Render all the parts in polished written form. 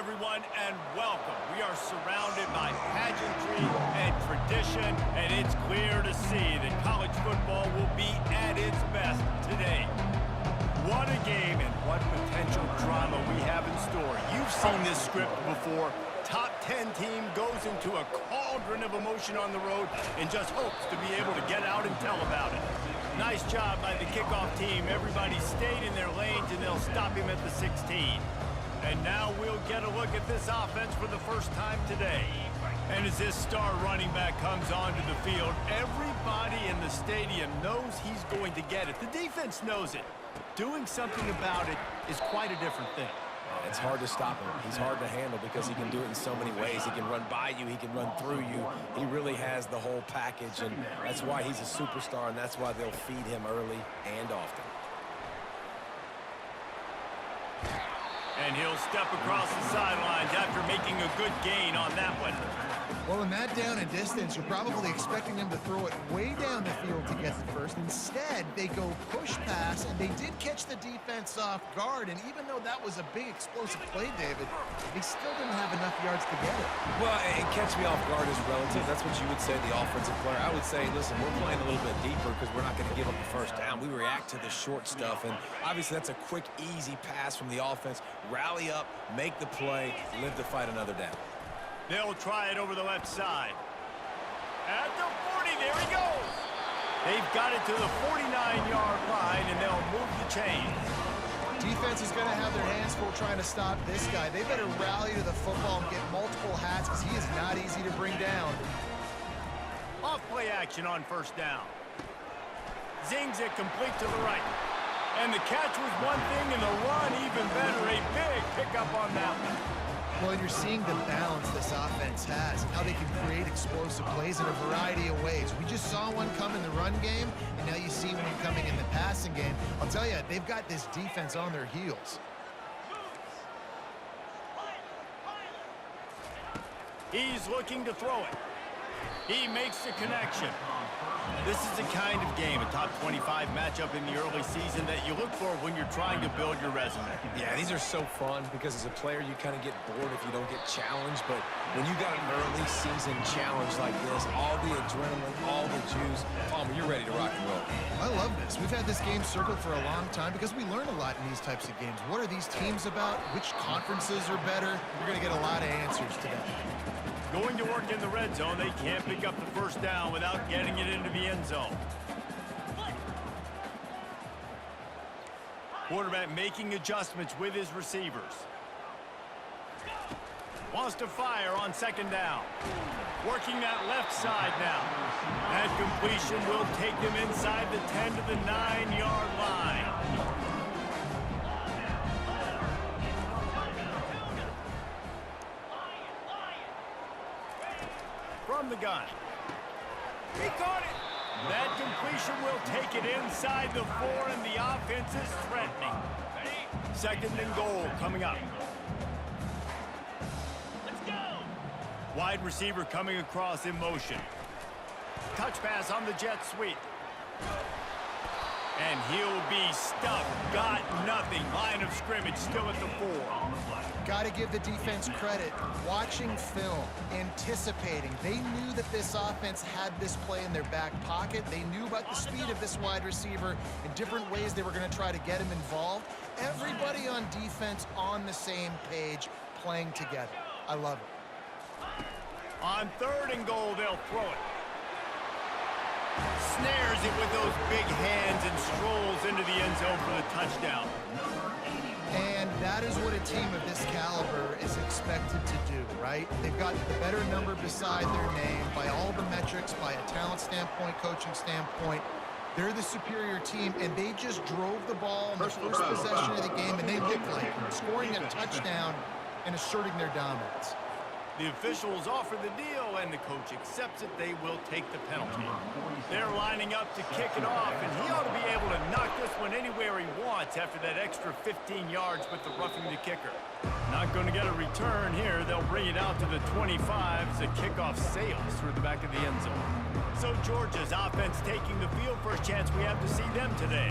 everyone, and welcome. We are surrounded by pageantry and tradition, and it's clear to see that college football will be at its best today. What a game and what potential drama we have in store. You've seen this script before. Top 10 team goes into a cauldron of emotion on the road and just hopes to be able to get out and tell about it. Nice job by the kickoff team. Everybody stayed in their lanes, and they'll stop him at the 16. And now we'll get a look at this offense for the first time today. And as this star running back comes onto the field, everybody in the stadium knows he's going to get it. The defense knows it. Doing something about it is quite a different thing. It's hard to stop him. He's hard to handle because he can do it in so many ways. He can run by you. He can run through you. He really has the whole package, and that's why he's a superstar, and that's why they'll feed him early and often. And he'll step across the sidelines after making a good gain on that one. Well, in that down and distance, you're probably expecting them to throw it way down the field to get it first. Instead, they go push pass, and they did catch the defense off guard. And even though that was a big explosive play, David, they still didn't have enough yards to get it. Well, and catch me off guard is relative. That's what you would say, the offensive player. I would say, listen, we're playing a little bit deeper because we're not going to give up the first down. We react to the short stuff, and obviously that's a quick, easy pass from the offense. Rally up, make the play, live to fight another down. They'll try it over the left side. At the 40, there he goes. They've got it to the 49-yard line, and they'll move the chains. Defense is going to have their hands full trying to stop this guy. They better rally to the football and get multiple hats because he is not easy to bring down. Off play action on first down. Zings it complete to the right. And the catch was one thing, and the run even better. A big pickup on that one. Well, you're seeing the balance this offense has and how they can create explosive plays in a variety of ways. We just saw one come in the run game, and now you see one coming in the passing game. I'll tell you, they've got this defense on their heels. He's looking to throw it. He makes the connection. This is the kind of game, a top 25 matchup in the early season that you look for when you're trying to build your resume. Yeah, these are so fun because as a player, you kind of get bored if you don't get challenged. But when you got an early season challenge like this, all the adrenaline, all the juice, Palmer, you're ready to rock and roll. I love this. We've had this game circled for a long time because we learn a lot in these types of games. What are these teams about? Which conferences are better? You're going to get a lot of answers today. Going to work in the red zone, they can't pick up the first down without getting it into the end zone. Quarterback making adjustments with his receivers. Wants to fire on second down. Working that left side now. That completion will take them inside the 10 to the 9-yard line. From the gun. He caught it. That completion will take it inside the 4, and the offense is threatening. Second and goal coming up. Let's go. Wide receiver coming across in motion. Touch pass on the jet sweep. And he'll be stuffed. Got nothing. Line of scrimmage still at the 4. Got to give the defense credit. Watching film, anticipating. They knew that this offense had this play in their back pocket. They knew about the speed of this wide receiver and different ways they were going to try to get him involved. Everybody on defense on the same page, playing together. I love it. On third and goal, they'll throw it. Snares it with those big hands and strolls into the end zone for the touchdown. And that is what a team of this caliber is expected to do, right? They've got the better number beside their name by all the metrics, by a talent standpoint, coaching standpoint. They're the superior team, and they just drove the ball in the first possession of the game, and they looked like scoring a touchdown and asserting their dominance. The officials offer the deal, and the coach accepts it. They will take the penalty. They're lining up to kick it off, and he ought to be able to knock this one anywhere he wants after that extra 15 yards with the roughing the kicker. Not going to get a return here. They'll bring it out to the 25 as the kickoff sails through the back of the end zone. So Georgia's offense taking the field. First chance we have to see them today.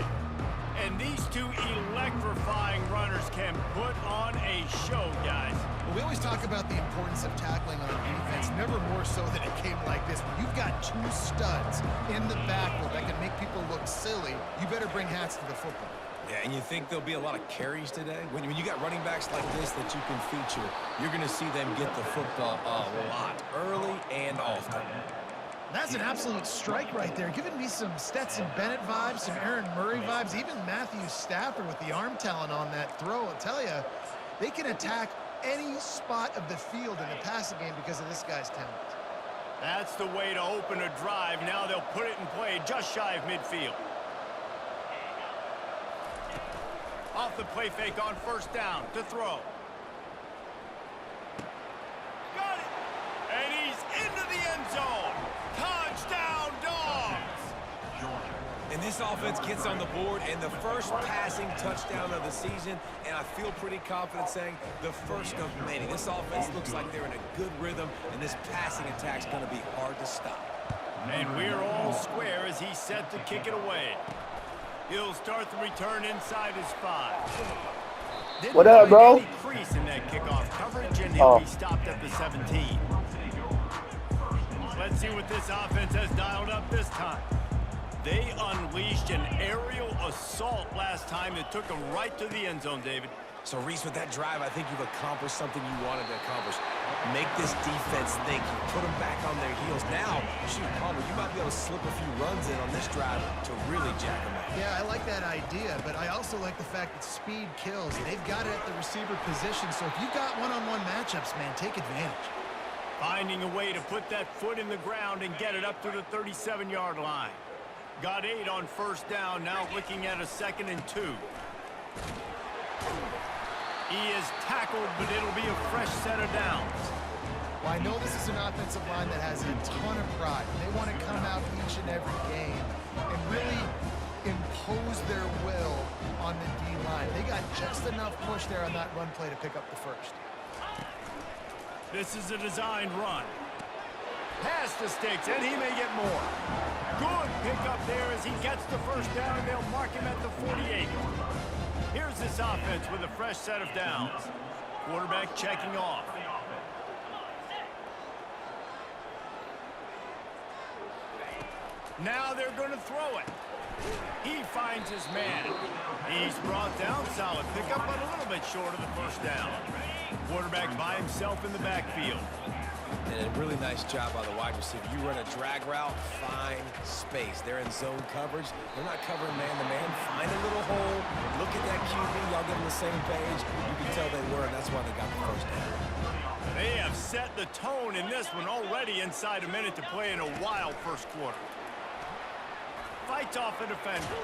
And these two electrifying runners can put on a show, guys. Well, we always talk about the importance of tackling on defense, never more so than it came like this. When you've got two studs in the backfield that can make people look silly, you better bring hats to the football. Yeah, and you think there'll be a lot of carries today? When you got running backs like this that you can feature, you're going to see them get the football a lot, early and often. That's an absolute strike right there, giving me some Stetson Bennett vibes, some Aaron Murray vibes, even Matthew Stafford with the arm talent on that throw. I'll tell you, they can attack any spot of the field in the passing game because of this guy's talent. That's the way to open a drive. Now they'll put it in play just shy of midfield. Off the play fake on first down to throw. Got it! And he's into the end zone. Touchdown, Dogs! And this offense gets on the board, and the first passing touchdown of the season, and I feel pretty confident saying the first of many. This offense looks like they're in a good rhythm, and this passing attack's going to be hard to stop. And we're all square as he's set to kick it away. He'll start the return inside his 5. What up, bro? Any crease in that kickoff coverage, and he'll be stopped at the 17. Let's see what this offense has dialed up this time. They unleashed an aerial assault last time that took them right to the end zone, David. So, Reese, with that drive, I think you've accomplished something you wanted to accomplish. Make this defense think. You put them back on their heels. Now, shoot, Palmer, you might be able to slip a few runs in on this drive to really jack them up. Yeah, I like that idea, but I also like the fact that speed kills. They've got it at the receiver position, so if you've got one-on-one matchups, man, take advantage. Finding a way to put that foot in the ground and get it up to the 37-yard line. Got 8 on first down, now looking at a 2nd and 2. He is tackled, but it'll be a fresh set of downs. Well, I know this is an offensive line that has a ton of pride. They want to come out each and every game and really impose their will on the D-line. They got just enough push there on that run play to pick up the first. This is a designed run. Pass the sticks, and he may get more. Good pickup there as he gets the first down, and they'll mark him at the 48. Here's this offense with a fresh set of downs. Quarterback checking off. Now they're going to throw it. He finds his man. He's brought down. Solid pickup, but a little bit short of the first down. Quarterback by himself in the backfield. And a really nice job by the wide receiver. You run a drag route, find space. They're in zone coverage. They're not covering man-to-man. Find a little hole. Look at that QB. Y'all get on the same page. You can tell they were, and that's why they got the first down. They have set the tone in this one already inside a minute to play in a wild first quarter. Fights off a defender.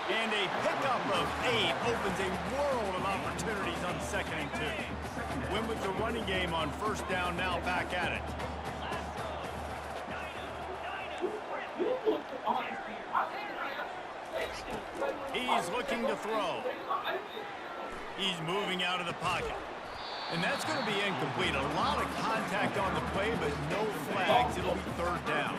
And a pickup of 8 opens a world of opportunities on 2nd and 2. Win with the running game on first down, now back at it. He's looking to throw. He's moving out of the pocket. And that's going to be incomplete. A lot of contact on the play, but no flags. It'll be 3rd down.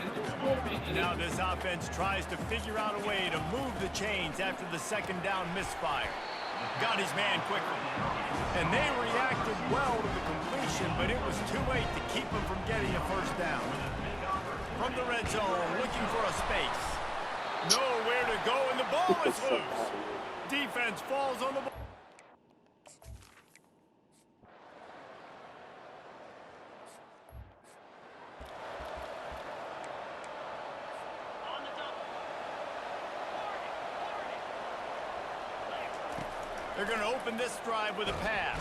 Now this offense tries to figure out a way to move the chains after the 2nd down misfire. Got his man quickly. And they reacted well to the completion, but it was too late to keep him from getting a first down. From the red zone, looking for a space. Nowhere to go, and the ball is loose. Defense falls on the ball. They're going to open this drive with a pass.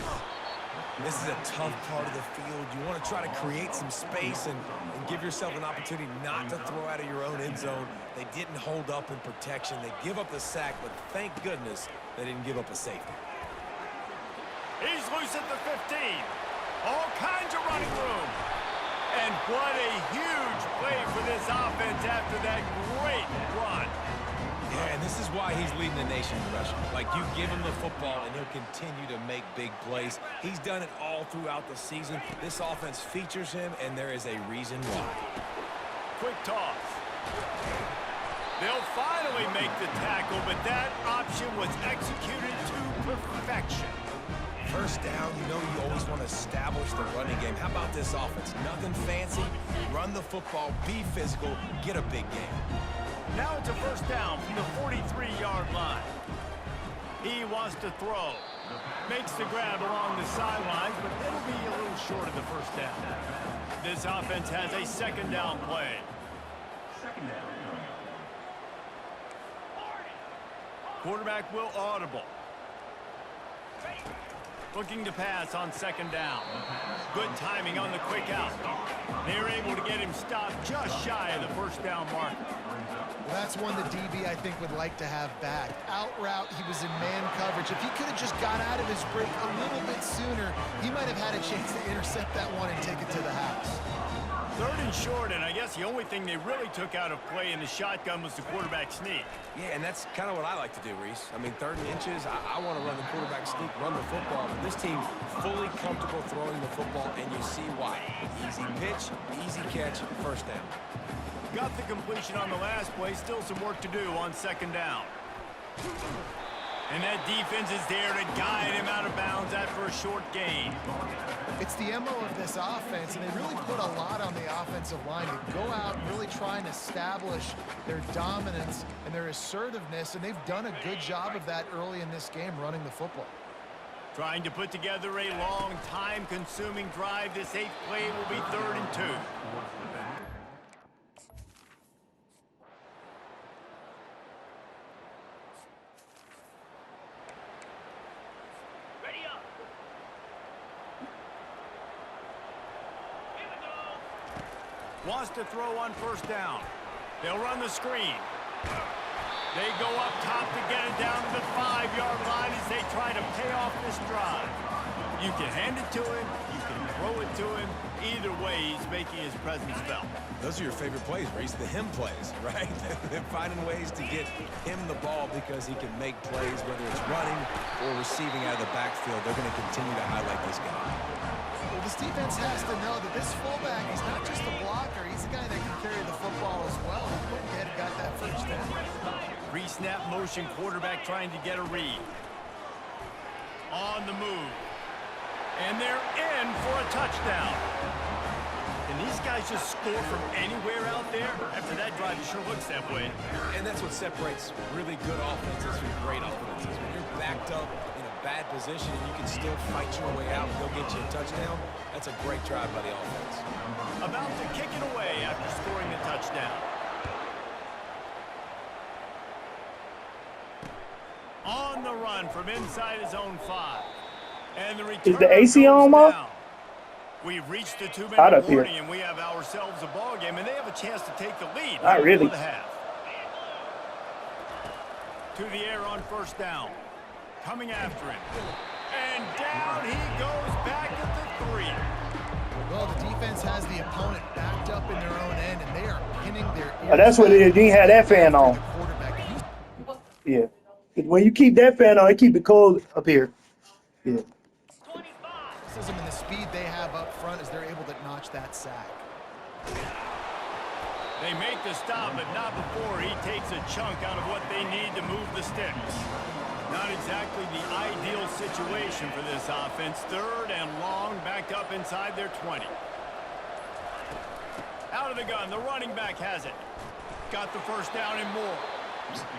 This is a tough part of the field. You want to try to create some space and give yourself an opportunity not to throw out of your own end zone. They didn't hold up in protection. They give up the sack, but thank goodness they didn't give up a safety. He's loose at the 15. All kinds of running room. And what a huge play for this offense after that great run. Yeah, and this is why he's leading the nation in rushing. Like, you give him the football, and he'll continue to make big plays. He's done it all throughout the season. This offense features him, and there is a reason why. Quick toss. They'll finally make the tackle, but that option was executed to perfection. First down, you know you always want to establish the running game. How about this offense? Nothing fancy. Run the football, be physical, get a big game. Now it's a first down from the 43-yard line. He wants to throw. Makes the grab along the sidelines, but it'll be a little short of the first down. This offense has a second down play. Second down. Quarterback will audible. Looking to pass on second down. Good timing on the quick out. They're able to get him stopped just shy of the first down mark. Well, that's one the DB, I think, would like to have back. Out route, he was in man coverage. If he could have just got out of his break a little bit sooner, he might have had a chance to intercept that one and take it to the house. Third and short, and I guess the only thing they really took out of play in the shotgun was the quarterback sneak. Yeah, and that's kind of what I like to do, Reese. I mean, 3rd and inches, I want to run the quarterback sneak, run the football. But this team fully comfortable throwing the football, and you see why. Easy pitch, easy catch, first down. Got the completion on the last play, still some work to do on second down. And that defense is there to guide him out of bounds after a short gain. It's the MO of this offense, and they really put a lot on the offensive line to go out and really try and establish their dominance and their assertiveness, and they've done a good job of that early in this game, running the football. Trying to put together a long, time-consuming drive. This 8th play will be 3rd and 2. Wants to throw on first down. They'll run the screen. They go up top to get it down to the 5-yard line as they try to pay off this drive. You can hand it to him. You can throw it to him. Either way, he's making his presence felt. Those are your favorite plays, Reese, the him plays, right? They're finding ways to get him the ball because he can make plays, whether it's running or receiving out of the backfield. They're going to continue to highlight this guy. Well, this defense has to know that this fullback is not just a blocker. He's a guy that can carry the football as well. He went ahead and got that first down. Pre-snap motion, quarterback trying to get a read. On the move. And they're in for a touchdown. Can these guys just score from anywhere out there? After that drive, it sure looks that way. And that's what separates really good offenses from great offenses. When you're backed up in a bad position and you can still fight your way out and go get you a touchdown, that's a great drive by the offense. About to kick it away after scoring the touchdown. On the run from inside his own 5. And the return is the AC on, Mark? We've reached the 2-minute warning, and we have ourselves a ball game, and they have a chance to take the lead. Not really. The half. To the air on first down. Coming after him. And down he goes back at the 3. Well, the defense has the opponent backed up in their own end, and they are pinning their ears. Oh, that's what it is. You had that fan on. Yeah. When you keep that fan on, it keep it cold up here. Yeah. And the speed they have up front as they're able to notch that sack. They make the stop, but not before he takes a chunk out of what they need to move the sticks. Not exactly the ideal situation for this offense. 3rd and long, backed up inside their 20. Out of the gun, the running back has it. Got the first down and more.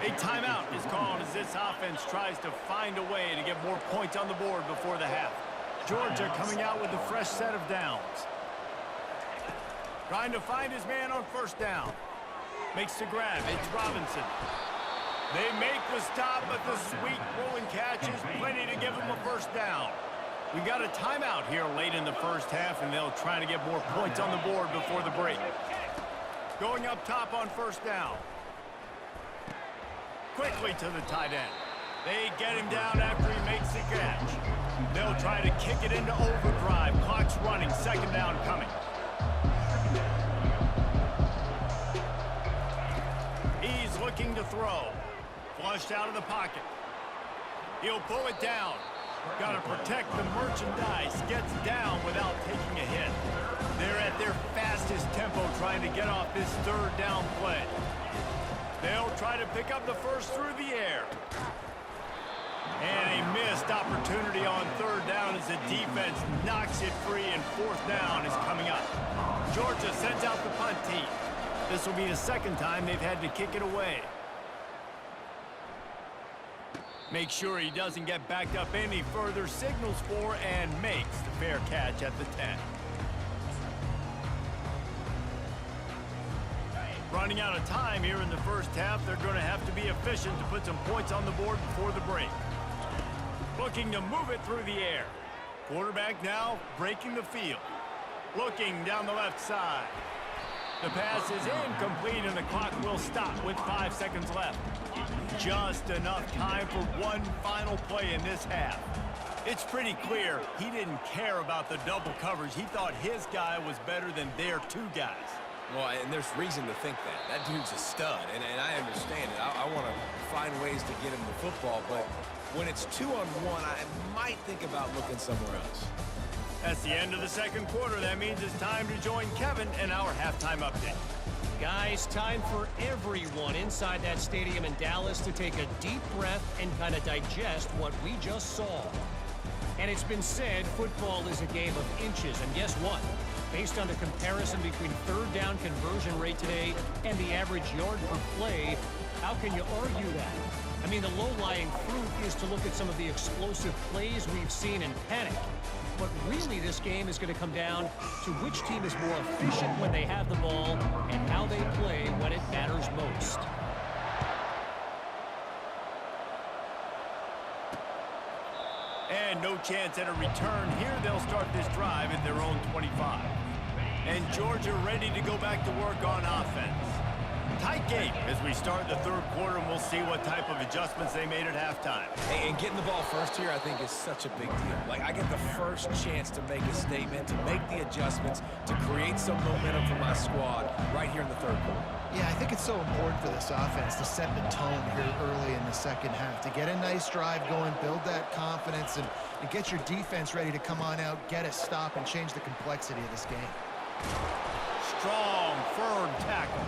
A timeout is called as this offense tries to find a way to get more points on the board before the half. Georgia coming out with a fresh set of downs. Trying to find his man on first down. Makes the grab. It's Robinson. They make the stop, but the sweet rolling catch is plenty to give them a first down. We got a timeout here late in the first half, and they'll try to get more points on the board before the break. Going up top on first down. Quickly to the tight end. They get him down after he makes the catch. They'll try to kick it into overdrive. Clock's running. Second down coming. He's looking to throw. Flushed out of the pocket. He'll pull it down. Got to protect the merchandise. Gets down without taking a hit. They're at their fastest tempo trying to get off this 3rd down play. They'll try to pick up the first through the air. And a missed opportunity on third down as the defense knocks it free, and fourth down is coming up. Georgia sends out the punt team. This will be the second time they've had to kick it away. Make sure he doesn't get backed up any further, signals for and makes the fair catch at the 10. Running out of time here in the first half, they're going to have to be efficient to put some points on the board before the break. Looking to move it through the air. Quarterback now breaking the field. Looking down the left side. The pass is incomplete, and the clock will stop with 5 seconds left. Just enough time for one final play in this half. It's pretty clear he didn't care about the double coverage. He thought his guy was better than their two guys. Well, and there's reason to think that. That dude's a stud, and I understand it. I want to find ways to get him the football, but when it's 2-on-1, I might think about looking somewhere else. That's the end of the second quarter. That means it's time to join Kevin in our halftime update. Guys, time for everyone inside that stadium in Dallas to take a deep breath and kind of digest what we just saw. And it's been said football is a game of inches, and guess what? Based on the comparison between third down conversion rate today and the average yard per play, how can you argue that? I mean, the low-lying fruit is to look at some of the explosive plays we've seen in panic. But really, this game is going to come down to which team is more efficient when they have the ball and how they play when it matters most. And no chance at a return here. They'll start this drive at their own 25. And Georgia ready to go back to work on offense. Tight game as we start the third quarter, and we'll see what type of adjustments they made at halftime. Hey, and getting the ball first here, I think, is such a big deal. Like, I get the first chance to make a statement, to make the adjustments, to create some momentum for my squad right here in the third quarter. Yeah, I think it's so important for this offense to set the tone here early in the second half, to get a nice drive going, build that confidence, and get your defense ready to come on out, get a stop, and change the complexity of this game. Strong, firm tackle.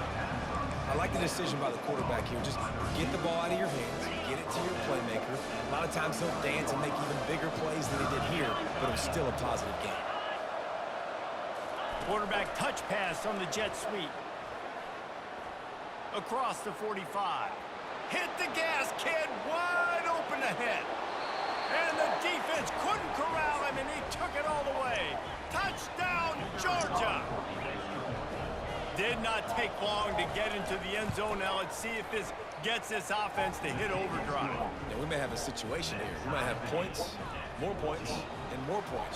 I like the decision by the quarterback here. Just get the ball out of your hands, get it to your playmaker. A lot of times they'll dance and make even bigger plays than they did here, but it was still a positive game. Quarterback touch pass on the jet sweep. Across the 45. Hit the gas, kid, wide open ahead. And the defense couldn't corral him, and he took it all the way. Touchdown, Georgia! Did not take long to get into the end zone. Now let's see if this gets this offense to hit overdrive. Yeah, we may have a situation here. We might have points, and more points.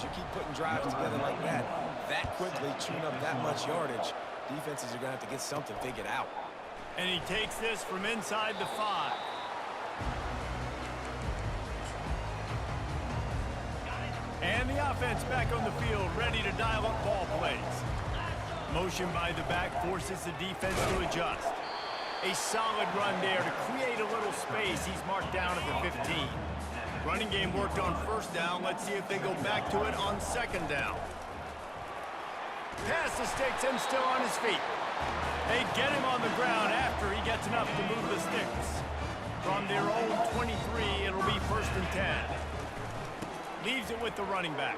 You keep putting drives together like that quickly, chewing up that much yardage, defenses are going to have to get something figured out. And he takes this from inside the 5. And the offense back on the field, ready to dial up ball plays. Motion by the back forces the defense to adjust. A solid run there to create a little space. He's marked down at the 15. Running game worked on first down. Let's see if they go back to it on second down. Pass the sticks and still on his feet. They get him on the ground after he gets enough to move the sticks. From their own 23, it'll be 1st and 10. Leaves it with the running back.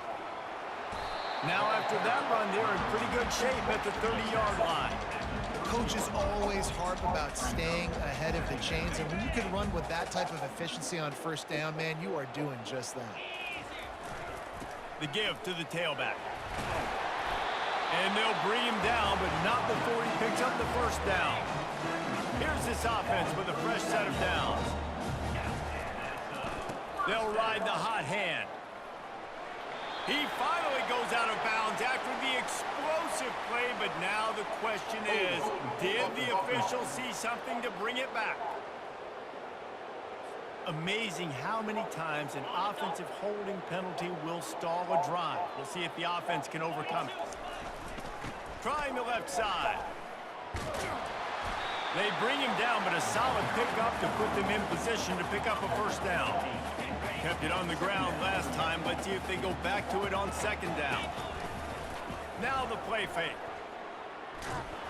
Now after that run, they're in pretty good shape at the 30-yard line. Coaches always harp about staying ahead of the chains, and when you can run with that type of efficiency on first down, man, you are doing just that. The give to the tailback. And they'll bring him down, but not before he picks up the first down. Here's this offense with a fresh set of downs. They'll ride the hot hand. He finally goes out of bounds after the explosive play, but now the question is, did the official see something to bring it back? Amazing how many times an offensive holding penalty will stall a drive. We'll see if the offense can overcome it. Trying the left side. They bring him down, but a solid pickup to put them in position to pick up a first down. Kept it on the ground last time. Let's see if they go back to it on second down. Now the play fake.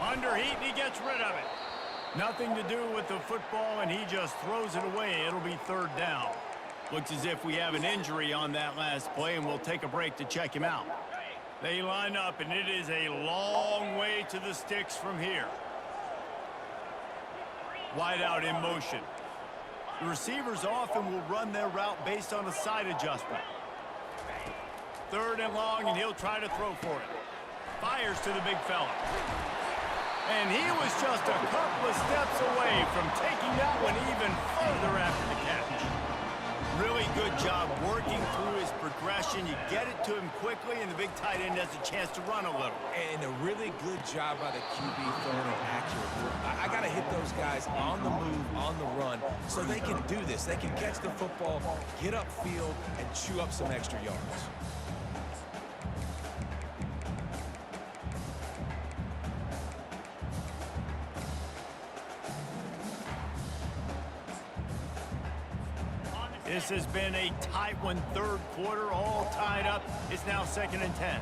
Under heat, and he gets rid of it. Nothing to do with the football, and he just throws it away. It'll be third down. Looks as if we have an injury on that last play, and we'll take a break to check him out. They line up, and it is a long way to the sticks from here. Wide out in motion. The receivers often will run their route based on a side adjustment. Third and long, and he'll try to throw for it. Fires to the big fella. And he was just a couple of steps away from taking that one even further after the catch. Really good job working through his progression. You get it to him quickly, and the big tight end has a chance to run a little. And a really good job by the QB throwing it accurate. I got to hit those guys on the move, on the run, so they can do this. They can catch the football, get upfield, and chew up some extra yards. This has been a tight one, third quarter, all tied up. It's now 2nd and 10.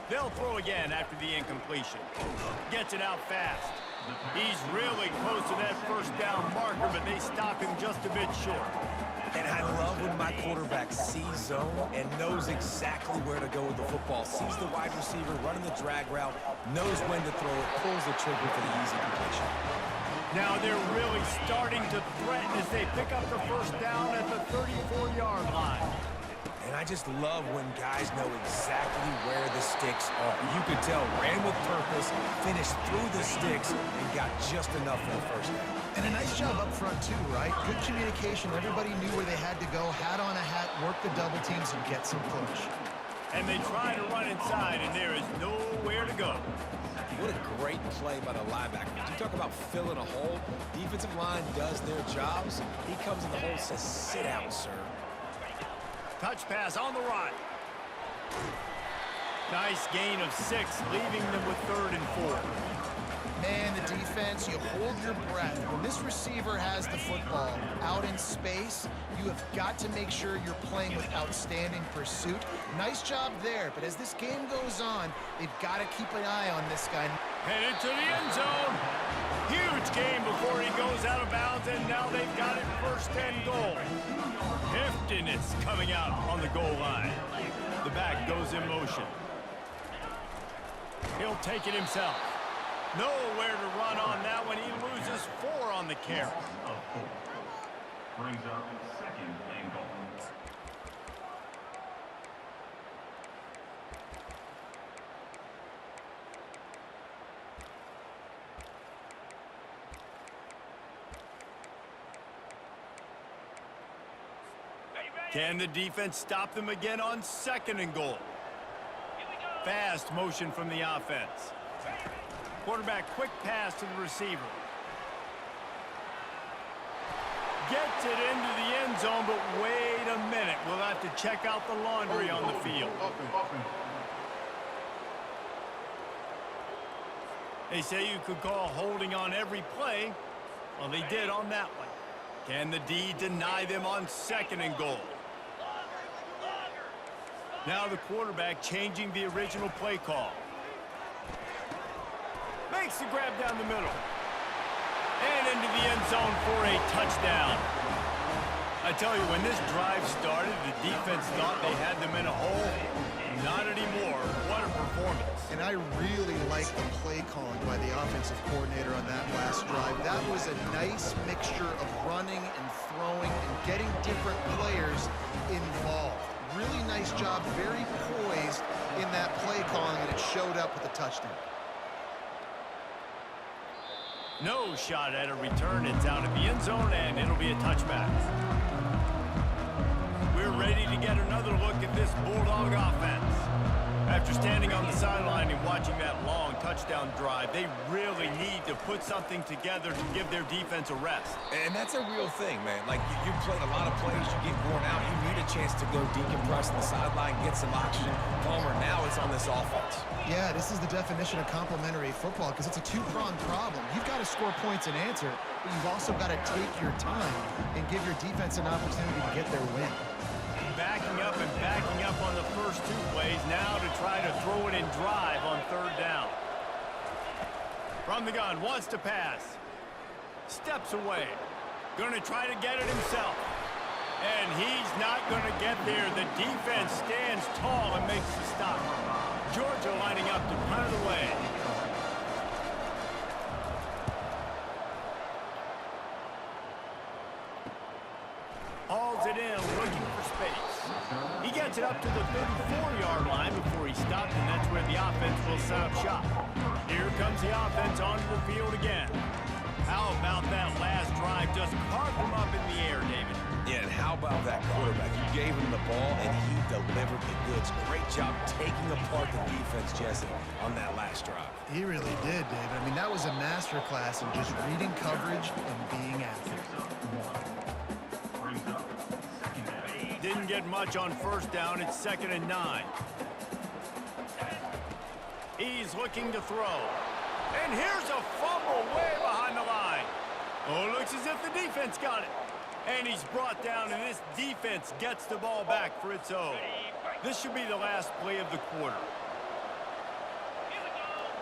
They'll throw again after the incompletion. Gets it out fast. He's really close to that first down marker, but they stop him just a bit short. And I love when my quarterback sees zone and knows exactly where to go with the football. Sees the wide receiver running the drag route, knows when to throw it, pulls the trigger for the easy completion. Now they're really starting to threaten as they pick up the first down at the 34-yard line. And I just love when guys know exactly where the sticks are. You could tell, ran with purpose, finished through the sticks, and got just enough for the first down. And a nice job up front, too, right? Good communication. Everybody knew where they had to go, hat on a hat, work the double teams, and get some push. And they try to run inside, and there is nowhere to go. What a great play by the linebacker. You talk about filling a hole. Defensive line does their jobs. He comes in the hole and says, sit down, sir. Touch pass on the run. Nice gain of 6, leaving them with 3rd and 4. Man, the defense, you hold your breath. When this receiver has the football out in space, you have got to make sure you're playing with outstanding pursuit. Nice job there, but as this game goes on, they've got to keep an eye on this guy. Headed to the end zone. Huge game before he goes out of bounds, and now they've got it 1st and goal. Heftiness coming out on the goal line. The back goes in motion. He'll take it himself. Nowhere to run on that one. He loses 4 on the carry. Brings up 2nd and goal. Can the defense stop them again on 2nd and goal? Fast motion from the offense. Quarterback, quick pass to the receiver. Gets it into the end zone, but wait a minute. We'll have to check out the laundry on the field. They say you could call holding on every play. Well, they did on that one. Can the D deny them on 2nd and goal? Now the quarterback changing the original play call. Makes the grab down the middle. And into the end zone for a touchdown. I tell you, when this drive started, the defense thought they had them in a hole. Not anymore. What a performance. And I really like the play calling by the offensive coordinator on that last drive. That was a nice mixture of running and throwing and getting different players involved. Really nice job, very poised in that play calling, and it showed up with a touchdown. No shot at a return. It's out of the end zone, and it'll be a touchback. We're ready to get another look at this Bulldog offense. After standing on the sideline and watching that long touchdown drive, they really need to put something together to give their defense a rest. And that's a real thing, man. Like, you played a lot of plays, you get worn out, you need a chance to go decompress on the sideline, get some oxygen. Palmer, now it's on this offense. Yeah, this is the definition of complementary football because it's a two-pronged problem. You've got to score points and answer, but you've also got to take your time and give your defense an opportunity to get their win. Backing up and backing up on the first 2 plays, now to try to throw it and drive on 3rd down. From the gun, wants to pass. Steps away. Going to try to get it himself. And he's not going to get there. The defense stands tall and makes the stop. Georgia lining up to punt it away. Hauls it in, looking for space. He gets it up to the 34-yard line before he stopped, and that's where the offense will set up shop. Here comes the offense onto the field again. How about that last drive? Just carved him up in the air, David. Yeah, and how about that quarterback? You gave him the ball, and he delivered the goods. Great job taking apart the defense, Jesse, on that last drive. He really did, David. I mean, that was a masterclass in just reading coverage and being accurate. Didn't get much on first down. It's 2nd and 9. He's looking to throw. And here's a fumble way behind the line. Oh, it looks as if the defense got it. And he's brought down, and this defense gets the ball back for its own. This should be the last play of the quarter.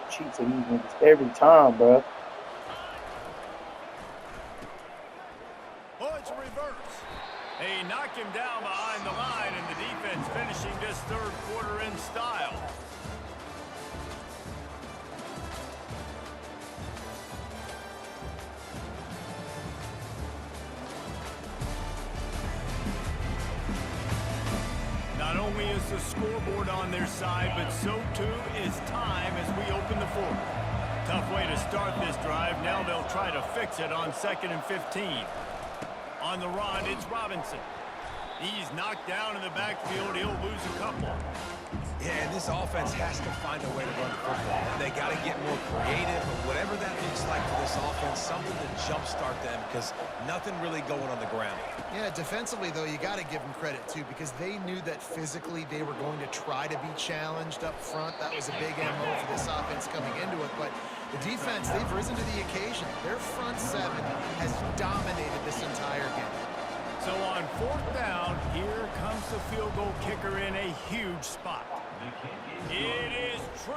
Cheats and evens every time, bro. Oh, it's a reverse. They knock him down behind the line, and the defense finishing this third quarter in style. Not only is the scoreboard on their side, but so too is time as we open the fourth. Tough way to start this drive. Now they'll try to fix it on 2nd and 15. On the run, it's Robinson. He's knocked down in the backfield. He'll lose a couple. Yeah, and this offense has to find a way to run the football. They got to get more creative, but whatever that looks like for this offense, something to jumpstart them because nothing really going on the ground. Yeah, defensively, though, you got to give them credit, too, because they knew that physically they were going to try to be challenged up front. That was a big MO for this offense coming into it, but the defense, they've risen to the occasion. Their front seven has dominated this entire game. So on 4th down, here comes the field goal kicker in a huge spot. It is true.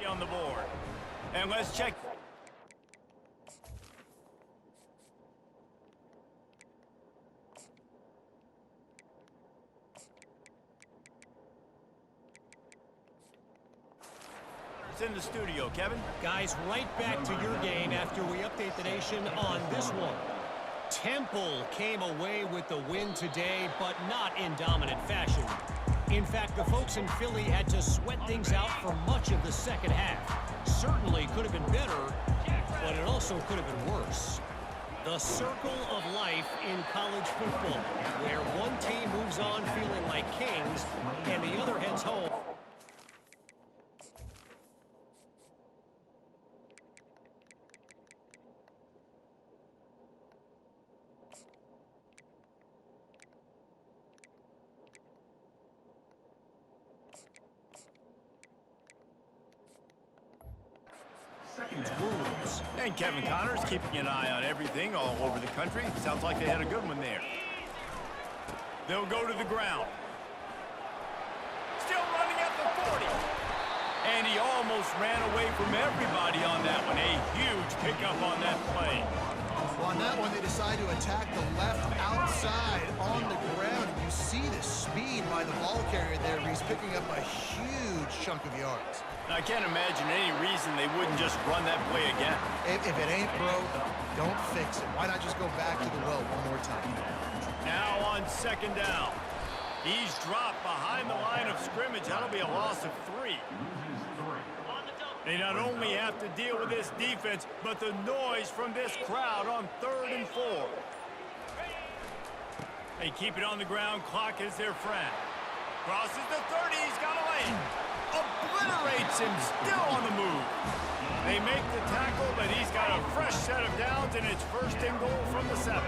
On the board. And let's check. In the studio, Kevin. Guys, right back to your game after we update the nation on this one. Temple came away with the win today, but not in dominant fashion. In fact, the folks in Philly had to sweat things out for much of the second half. Certainly could have been better, but it also could have been worse. The circle of life in college football, where one team moves on feeling like kings and the other heads home. Wounds. And Kevin Connors keeping an eye on everything all over the country. Sounds like they had a good one there. They'll go to the ground. Still running at the 40. And he almost ran away from everybody on that one. A huge pickup on that play. Well, on that one, they decide to attack the left outside on the ground. You see the speed by the ball carrier there. He's picking up a huge chunk of yards. I can't imagine any reason they wouldn't just run that play again. If it ain't broke, don't fix it. Why not just go back to the well one more time? Now on 2nd down. He's dropped behind the line of scrimmage. That'll be a loss of 3. They not only have to deal with this defense, but the noise from this crowd on 3rd and 4. They keep it on the ground. Clock is their friend. Crosses the 30. He's got a lane. Obliterates him, still on the move. They make the tackle, but he's got a fresh set of downs, and it's 1st and goal from the 7.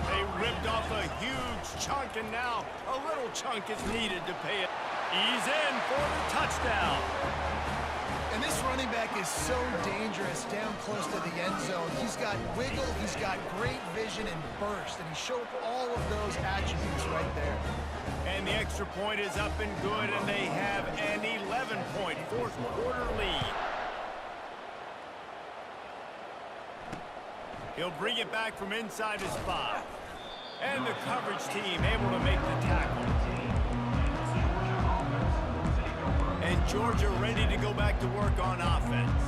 They ripped off a huge chunk, and now a little chunk is needed to pay it. He's in for the touchdown. And this running back is so dangerous down close to the end zone. He's got wiggle, he's got great vision and burst, and he showed all of those attributes right there. And the extra point is up and good, and they have an 11-point fourth quarter lead. He'll bring it back from inside his 5. And the coverage team able to make the tackle. And Georgia ready to go back to work on offense.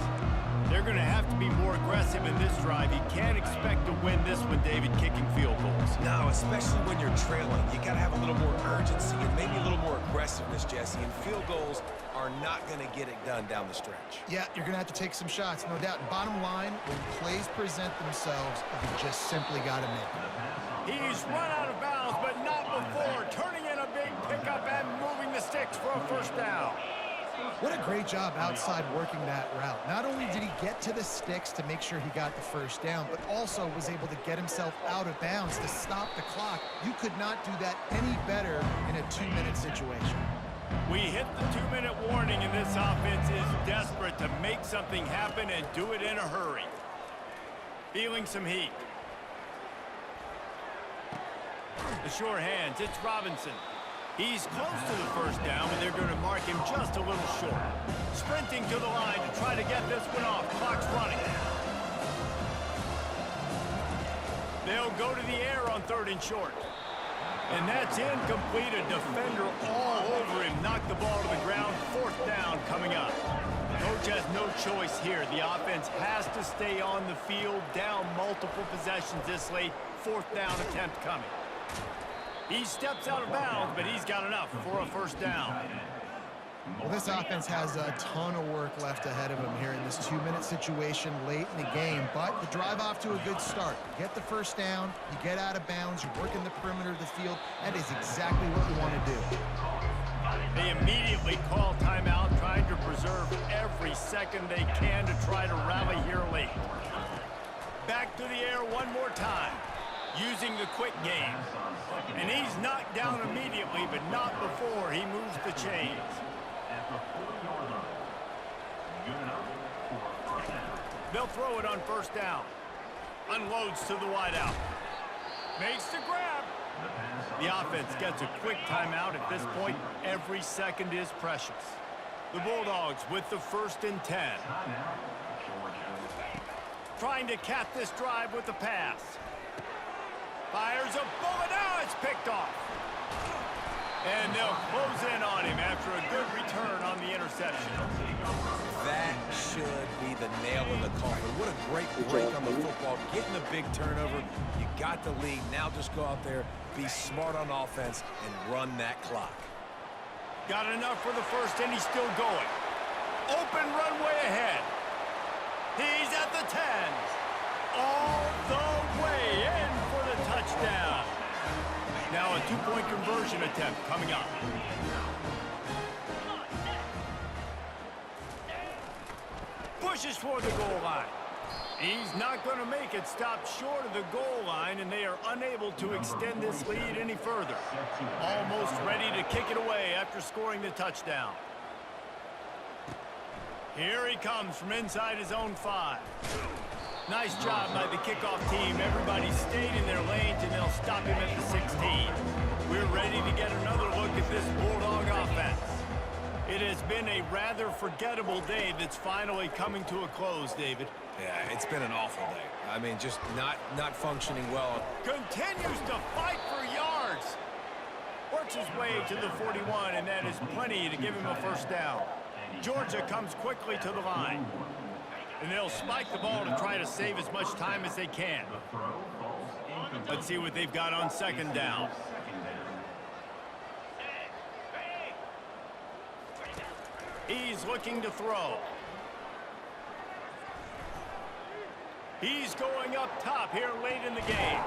They're going to have to be more aggressive in this drive. You can't expect to win this one, David, kicking field goals. No, especially when you're trailing. You got to have a little more urgency and maybe a little more aggressiveness, Jesse. And field goals are not going to get it done down the stretch. Yeah, you're going to have to take some shots, no doubt. Bottom line, when plays present themselves, you just simply got to make them. He's run out of bounds, but not before. Turning in a big pickup and moving the sticks for a first down. What a great job outside working that route. Not only did he get to the sticks to make sure he got the first down, but also was able to get himself out of bounds to stop the clock. You could not do that any better in a 2-minute situation. We hit the 2-minute warning, and this offense is desperate to make something happen and do it in a hurry. Feeling some heat. The sure hands, it's Robinson. He's close to the first down, but they're going to mark him just a little short. Sprinting to the line to try to get this one off. Clock's running. They'll go to the air on 3rd and short. And that's incomplete. A defender all over him. Knocked the ball to the ground. 4th down coming up. Coach has no choice here. The offense has to stay on the field, down multiple possessions this late. 4th down attempt coming. He steps out of bounds, but he's got enough for a first down. Well, this offense has a ton of work left ahead of him here in this 2-minute situation late in the game, but the drive off to a good start. You get the first down, you get out of bounds, you work in the perimeter of the field. That is exactly what you want to do. They immediately call timeout, trying to preserve every second they can to try to rally here late. Back to the air one more time, using the quick game. And he's knocked down immediately, but not before he moves the chains. They'll throw it on first down. Unloads to the wideout. Makes the grab. The offense gets a quick timeout at this point. Every second is precious. The Bulldogs with the 1st and 10. Trying to cap this drive with the pass. Fires a bullet. Now it's picked off. And they'll close in on him after a good return on the interception. That should be the nail in the coffin. What a great break on the football. Getting the big turnover. You got the lead. Now just go out there, be smart on offense, and run that clock. Got enough for the first, and he's still going. Open runway ahead. He's at the 10. All the way in for the touchdown. Now a 2-point conversion attempt coming up. Pushes for the goal line. He's not going to make it. Stopped short of the goal line, and they are unable to extend this lead any further. Almost ready to kick it away after scoring the touchdown. Here he comes from inside his own 5. Nice job by the kickoff team. Everybody stayed in their lanes, and they'll stop him at the 16. We're ready to get another look at this Bulldog offense. It has been a rather forgettable day that's finally coming to a close, David. Yeah, it's been an awful day. I mean, just not functioning well. Continues to fight for yards. Works his way to the 41, and that is plenty to give him a first down. Georgia comes quickly to the line. And they'll spike the ball to try to save as much time as they can. Let's see what they've got on 2nd down. He's looking to throw. He's going up top here late in the game.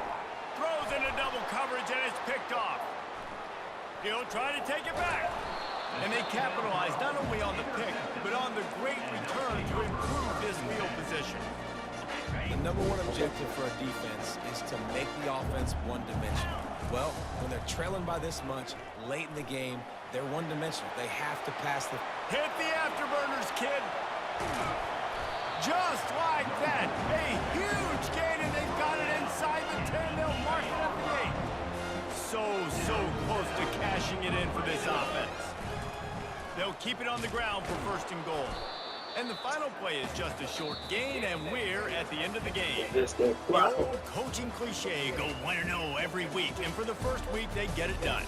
Throws into double coverage, and it's picked off. He'll try to take it back. And they capitalize not only on the pick, but on the great return to improve this field position. The #1 objective for a defense is to make the offense one-dimensional. Well, when they're trailing by this much, late in the game, they're one-dimensional. They have to pass the... Hit the afterburners, kid. Just like that. A huge gain, and they've got it inside the 10. They'll mark it at the 8. So close to cashing it in for this offense. They'll keep it on the ground for first and goal. And the final play is just a short gain, and we're at the end of the game. The old coaching cliche, go 1-0 every week. And for the first week, they get it done.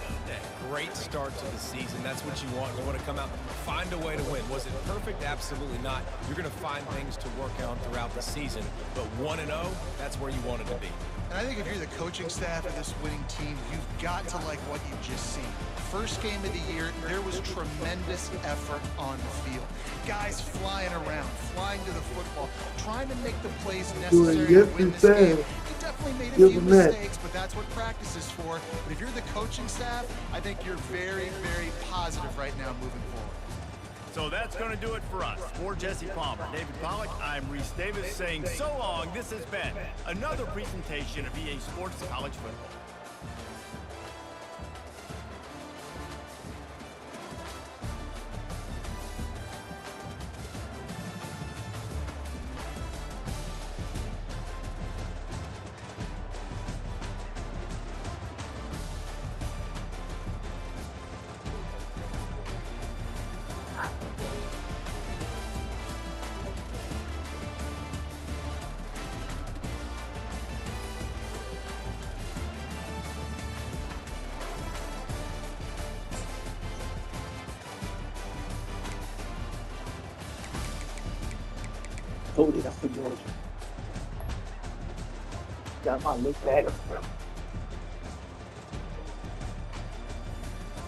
Great start to the season. That's what you want. You want to come out, find a way to win. Was it perfect? Absolutely not. You're going to find things to work on throughout the season. But 1-0, that's where you want it to be. And I think if you're the coaching staff of this winning team, you've got to like what you've just seen. First game of the year, there was tremendous effort on the field. Guys flying around, flying to the football, trying to make the plays necessary to win this game. He definitely made a few mistakes, but that's what practice is for. But if you're the coaching staff, I think you're very, very positive right now moving forward. So that's going to do it for us. For Jesse Palmer, David Pollack, I'm Reese Davis saying so long. This has been another presentation of EA Sports College Football. Told you that's for Georgia. Got my look better.